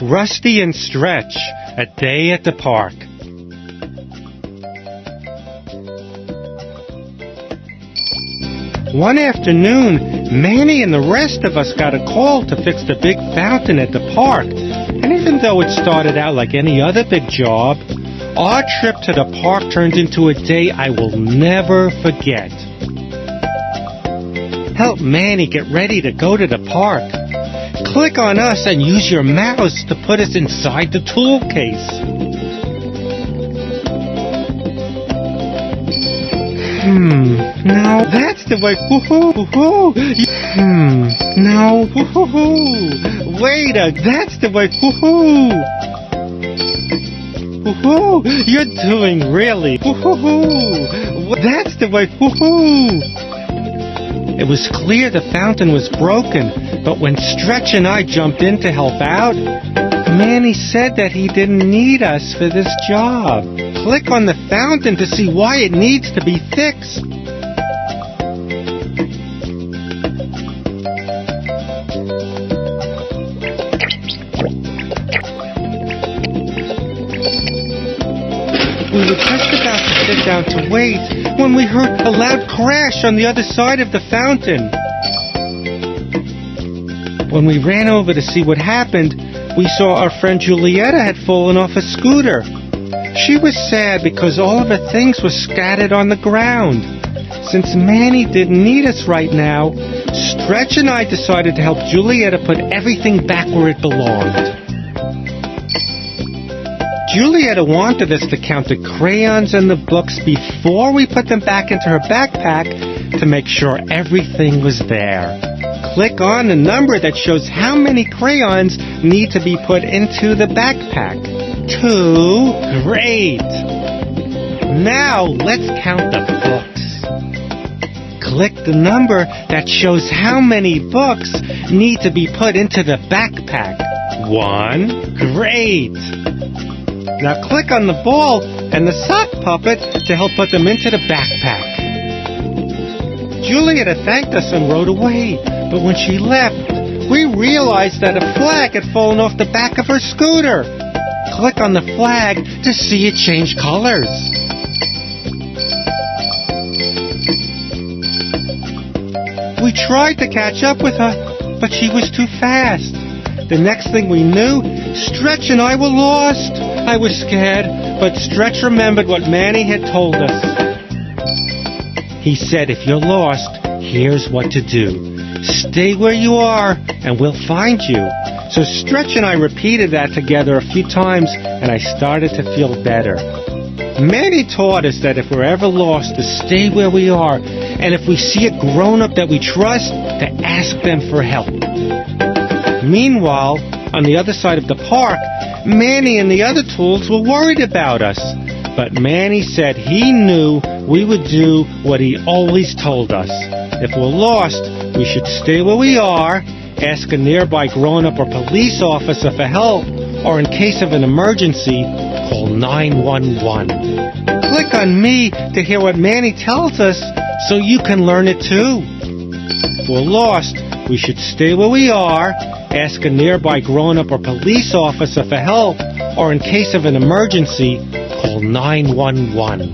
Rusty and Stretch, a day at the park. One afternoon, Manny and the rest of us got a call to fix the big fountain at the park. And even though it started out like any other big job, our trip to the park turned into a day I will never forget. Help Manny get ready to go to the park. Click on us and use your mouse to put us inside the tool case. Now that's the way. Woohoo! No. Woohoo! Wait, that's the way. Woohoo! Woohoo! You're doing really. Woohoo! That's the way. Woohoo! It was clear the fountain was broken, but when Stretch and I jumped in to help out, Manny said that he didn't need us for this job. Click on the fountain to see why it needs to be fixed. We were just about to sit down to wait when we heard a loud crash on the other side of the fountain. When we ran over to see what happened, we saw our friend Julieta had fallen off a scooter. She was sad because all of her things were scattered on the ground. Since Manny didn't need us right now, Stretch and I decided to help Julieta put everything back where it belonged. Julieta wanted us to count the crayons and the books before we put them back into her backpack to make sure everything was there. Click on the number that shows how many crayons need to be put into the backpack. 2. Great! Now let's count the books. Click the number that shows how many books need to be put into the backpack. 1. Great! Now click on the ball and the sock puppet to help put them into the backpack. Julieta thanked us and rode away, but when she left, we realized that a flag had fallen off the back of her scooter. Click on the flag to see it change colors. We tried to catch up with her, but she was too fast. The next thing we knew, Stretch and I were lost. I was scared, but Stretch remembered what Manny had told us. He said, if you're lost, here's what to do. Stay where you are, and we'll find you. So Stretch and I repeated that together a few times, and I started to feel better. Manny taught us that if we're ever lost, to stay where we are, and if we see a grown-up that we trust, to ask them for help. Meanwhile, on the other side of the park, Manny and the other tools were worried about us. But Manny said he knew we would do what he always told us. If we're lost, we should stay where we are, ask a nearby grown-up or police officer for help, or in case of an emergency, call 911. Click on me to hear what Manny tells us so you can learn it too. If we're lost, we should stay where we are, ask a nearby grown-up or police officer for help, or in case of an emergency, call 911.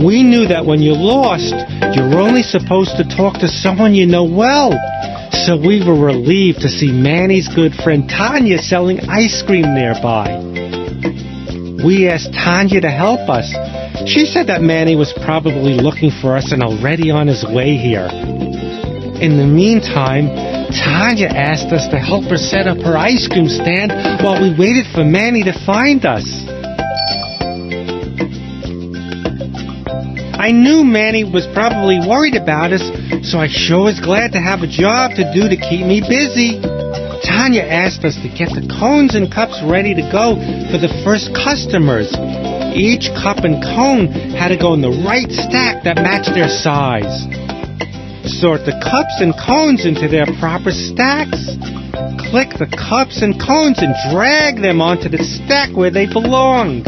We knew that when you're lost, you're only supposed to talk to someone you know well. So we were relieved to see Manny's good friend Tanya selling ice cream nearby. We asked Tanya to help us. She said that Manny was probably looking for us and already on his way here. In the meantime, Tanya asked us to help her set up her ice cream stand while we waited for Manny to find us. I knew Manny was probably worried about us, so I sure was glad to have a job to do to keep me busy. Tanya asked us to get the cones and cups ready to go for the first customers. Each cup and cone had to go in the right stack that matched their size. Sort the cups and cones into their proper stacks. Click the cups and cones and drag them onto the stack where they belong.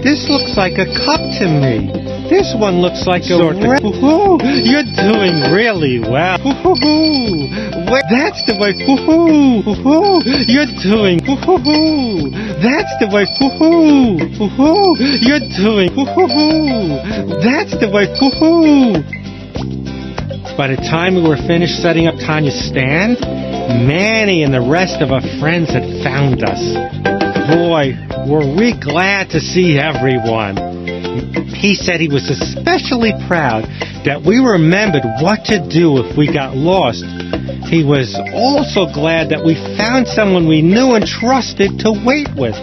This looks like a cup to me. This one looks like a Woohoo! You're doing really well. Woohoo! Wait, that's the way. Woohoo! Woohoo! You're doing. Woohoo! That's the way. Woohoo! Woohoo! You're doing. Woohoo! That's the way. Woohoo! By the time we were finished setting up Tanya's stand, Manny and the rest of our friends had found us. Boy, were we glad to see everyone. He said he was especially proud that we remembered what to do if we got lost. He was also glad that we found someone we knew and trusted to wait with.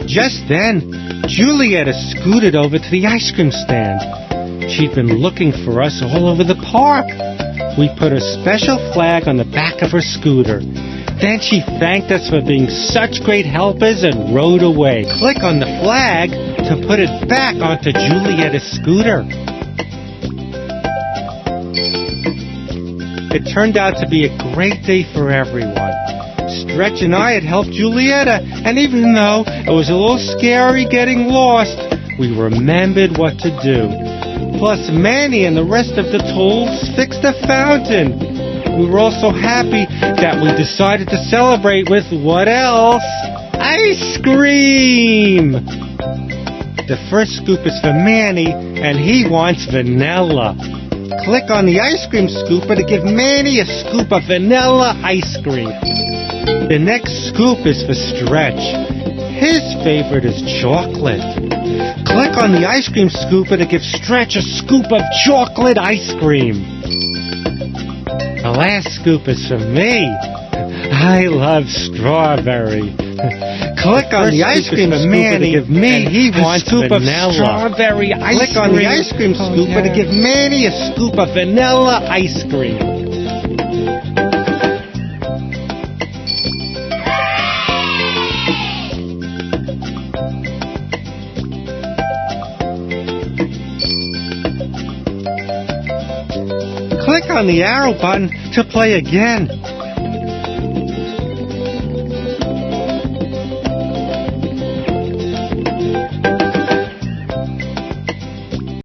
Just then, Julieta scooted over to the ice cream stand. She'd been looking for us all over the park. We put a special flag on the back of her scooter. Then she thanked us for being such great helpers and rode away. Click on the flag to put it back onto Julieta's scooter. It turned out to be a great day for everyone. Stretch and I had helped Julieta, and even though it was a little scary getting lost, we remembered what to do. Plus, Manny and the rest of the tools fixed the fountain. We were also happy that we decided to celebrate with what else? Ice cream! The first scoop is for Manny, and he wants vanilla. Click on the ice cream scooper to give Manny a scoop of vanilla ice cream. The next scoop is for Stretch. His favorite is chocolate. Click on the ice cream scooper to give Stretch a scoop of chocolate ice cream. The last scoop is for me. I love strawberry. Click on the ice cream scooper to give me a scoop of strawberry ice cream. Click on the ice cream scooper to give Manny a scoop of vanilla ice cream. Click on the arrow button to play again.